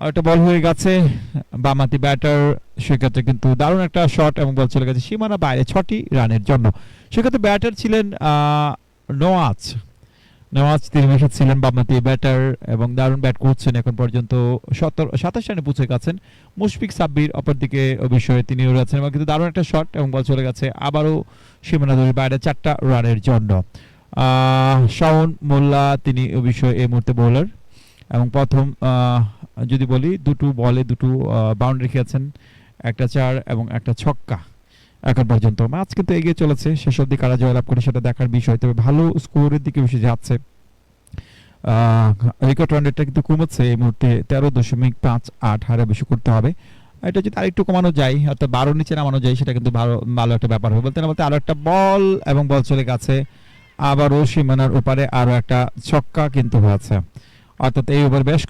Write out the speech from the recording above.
আর একটা বল হয়ে গেছে বামাতি ব্যাটার, সেক্ষেত্রে কিন্তু দারুণ একটা শট এবং বল চলে গেছে সীমানা বাইরে 6টি রানের জন্য। সেক্ষেত্রে ব্যাটার ছিলেন নওয়াজ। নওয়াজ তিনি ছিলেন বামহাতি ব্যাটার এবং দারুণ ব্যাট করছেন এখন পর্যন্ত 27 রানে পৌঁছে গেছেন। মুশফিক সাব্বির অপরদিকে অবশ্যই তিনি রয়েছেন এবং কিন্তু দারুণ একটা শট এবং বল চলে গেছে আবারও সীমানা ধরে বাইরে 4টা রানের জন্য। শাওন মোল্লা তিনি অবশ্যই এই মুহূর্তে বোলার এবং প্রথম যদি বলি দুটো বলে দুটো বাউন্ডারি খেয়েছেন, একটা 4 এবং একটা ছক্কা। এখন পর্যন্ত ম্যাচ কিন্তু এগিয়ে চলেছে, শেষ অবধি কারা জয়লাভ করে সেটা দেখার বিষয়, তবে ভালো স্কোরের দিকে বেশি যাচ্ছে। রেকর্ড রান রেটটা কিন্তু কমেছে এই মুহূর্তে 13.58 হারে বেশি করতে হবে। এটা যদি আরেকটু কমানো যায় অর্থাৎ 12 নিচে নামানো যায় সেটা কিন্তু ভালো একটা ব্যাপার হবে। বলতে না বলতে আরো একটা বল এবং বল চলে গেছে আবারও সীমানার ওপারে আরো একটা ছক্কা কিন্তু হয়েছে, অর্থাৎ এই ওভার বেশ